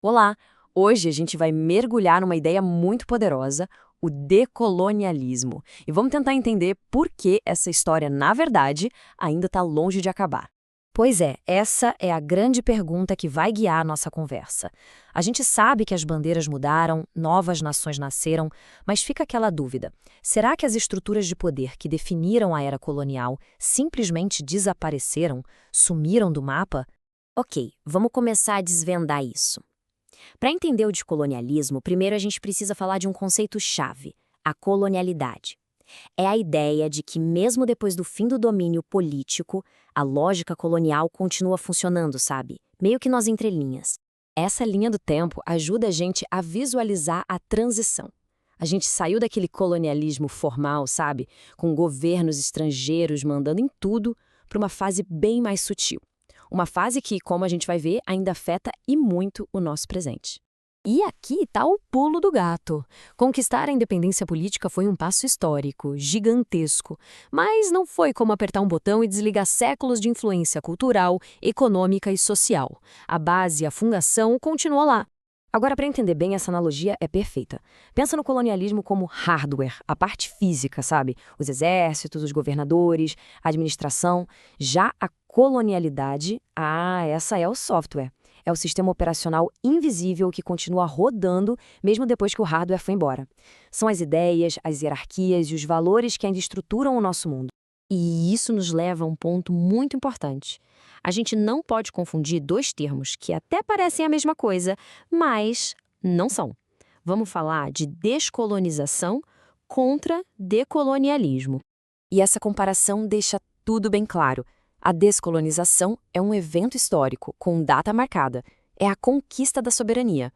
Olá! Hoje a gente vai mergulhar numa ideia muito poderosa, o decolonialismo. E vamos tentar entender por que essa história, na verdade, ainda está longe de acabar. Pois é, essa é a grande pergunta que vai guiar a nossa conversa. A gente sabe que as bandeiras mudaram, novas nações nasceram, mas fica aquela dúvida: será que as estruturas de poder que definiram a era colonial simplesmente desapareceram, sumiram do mapa? Ok, vamos começar a desvendar isso. Para entender o descolonialismo, primeiro a gente precisa falar de um conceito-chave: a colonialidade. É a ideia de que, mesmo depois do fim do domínio político, a lógica colonial continua funcionando, sabe? Meio que nas entrelinhas. Essa linha do tempo ajuda a gente a visualizar a transição. A gente saiu daquele colonialismo formal, sabe? Com governos estrangeiros mandando em tudo, para uma fase bem mais sutil. Uma fase que, como a gente vai ver, ainda afeta e muito o nosso presente. E aqui está o pulo do gato. Conquistar a independência política foi um passo histórico, gigantesco. Mas não foi como apertar um botão e desligar séculos de influência cultural, econômica e social. A base, a fundação, continuou lá. Agora, para entender bem, essa analogia é perfeita. Pensa no colonialismo como hardware, a parte física, sabe? Os exércitos, os governadores, a administração. Já a colonialidade, essa é o software. É o sistema operacional invisível que continua rodando mesmo depois que o hardware foi embora. São as ideias, as hierarquias e os valores que ainda estruturam o nosso mundo. E isso nos leva a um ponto muito importante. A gente não pode confundir dois termos que até parecem a mesma coisa, mas não são. Vamos falar de descolonização contra decolonialismo. E essa comparação deixa tudo bem claro. A descolonização é um evento histórico, com data marcada. É a conquista da soberania.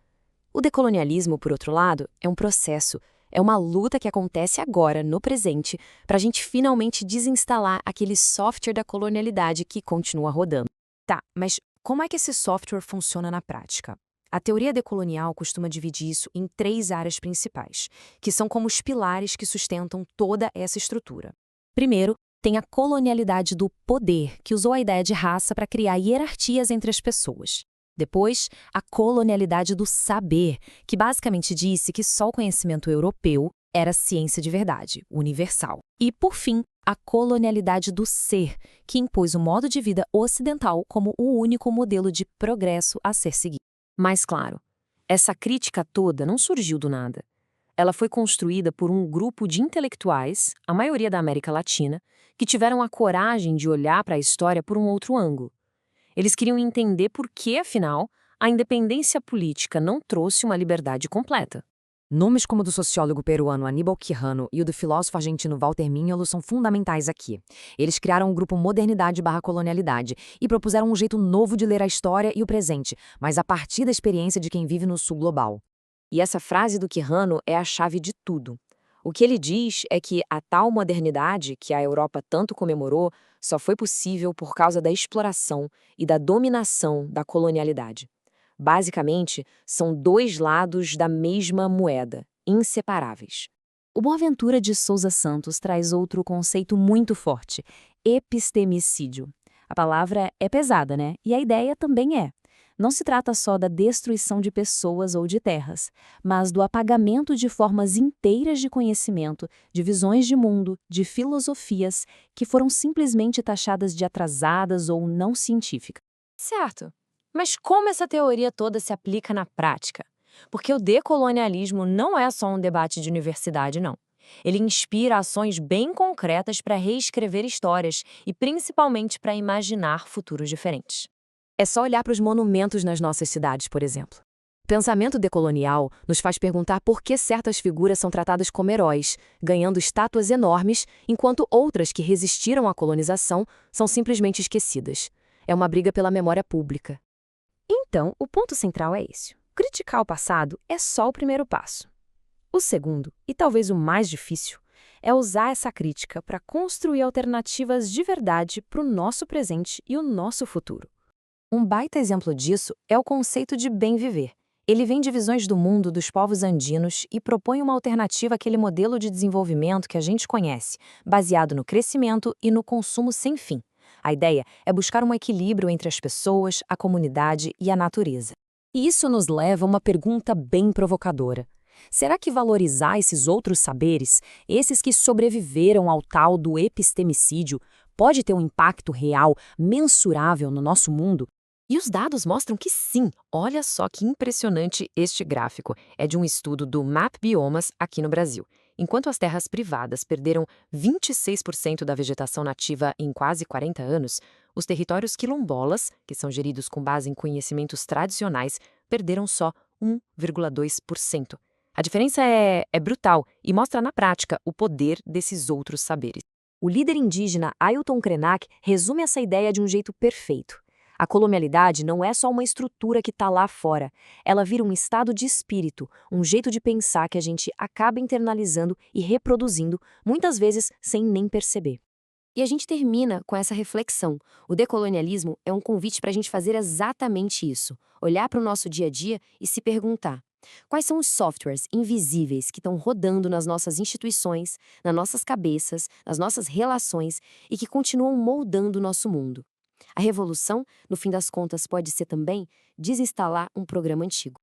O decolonialismo, por outro lado, é um processo. É uma luta que acontece agora, no presente, para a gente finalmente desinstalar aquele software da colonialidade que continua rodando. Tá, mas como é que esse software funciona na prática? A teoria decolonial costuma dividir isso em três áreas principais, que são como os pilares que sustentam toda essa estrutura. Primeiro, tem a colonialidade do poder, que usou a ideia de raça para criar hierarquias entre as pessoas. Depois, a colonialidade do saber, que basicamente disse que só o conhecimento europeu era ciência de verdade, universal. E, por fim, a colonialidade do ser, que impôs o modo de vida ocidental como o único modelo de progresso a ser seguido. Mas, claro, essa crítica toda não surgiu do nada. Ela foi construída por um grupo de intelectuais, a maioria da América Latina, que tiveram a coragem de olhar para a história por um outro ângulo. Eles queriam entender por que, afinal, a independência política não trouxe uma liberdade completa. Nomes como o do sociólogo peruano Aníbal Quijano e o do filósofo argentino Walter Mignolo são fundamentais aqui. Eles criaram o grupo Modernidade/Colonialidade e propuseram um jeito novo de ler a história e o presente, mas a partir da experiência de quem vive no sul global. E essa frase do Quijano é a chave de tudo. O que ele diz é que a tal modernidade, que a Europa tanto comemorou, só foi possível por causa da exploração e da dominação da colonialidade. Basicamente, são dois lados da mesma moeda, inseparáveis. O Boaventura de Souza Santos traz outro conceito muito forte: epistemicídio. A palavra é pesada, né? E a ideia também é. Não se trata só da destruição de pessoas ou de terras, mas do apagamento de formas inteiras de conhecimento, de visões de mundo, de filosofias, que foram simplesmente taxadas de atrasadas ou não científicas. Certo. Mas como essa teoria toda se aplica na prática? Porque o decolonialismo não é só um debate de universidade, não. Ele inspira ações bem concretas para reescrever histórias e principalmente para imaginar futuros diferentes. É só olhar para os monumentos nas nossas cidades, por exemplo. O pensamento decolonial nos faz perguntar por que certas figuras são tratadas como heróis, ganhando estátuas enormes, enquanto outras que resistiram à colonização são simplesmente esquecidas. É uma briga pela memória pública. Então, o ponto central é esse. Criticar o passado é só o primeiro passo. O segundo, e talvez o mais difícil, é usar essa crítica para construir alternativas de verdade para o nosso presente e o nosso futuro. Um baita exemplo disso é o conceito de bem viver. Ele vem de visões do mundo dos povos andinos e propõe uma alternativa àquele modelo de desenvolvimento que a gente conhece, baseado no crescimento e no consumo sem fim. A ideia é buscar um equilíbrio entre as pessoas, a comunidade e a natureza. E isso nos leva a uma pergunta bem provocadora. Será que valorizar esses outros saberes, esses que sobreviveram ao tal do epistemicídio, pode ter um impacto real, mensurável no nosso mundo? E os dados mostram que sim. Olha só que impressionante este gráfico. É de um estudo do Map Biomas aqui no Brasil. Enquanto as terras privadas perderam 26% da vegetação nativa em quase 40 anos, os territórios quilombolas, que são geridos com base em conhecimentos tradicionais, perderam só 1,2%. A diferença é brutal e mostra na prática o poder desses outros saberes. O líder indígena Ailton Krenak resume essa ideia de um jeito perfeito. A colonialidade não é só uma estrutura que está lá fora. Ela vira um estado de espírito, um jeito de pensar que a gente acaba internalizando e reproduzindo, muitas vezes sem nem perceber. E a gente termina com essa reflexão. O decolonialismo é um convite para a gente fazer exatamente isso. Olhar para o nosso dia a dia e se perguntar: quais são os softwares invisíveis que estão rodando nas nossas instituições, nas nossas cabeças, nas nossas relações e que continuam moldando o nosso mundo? A revolução, no fim das contas, pode ser também desinstalar um programa antigo.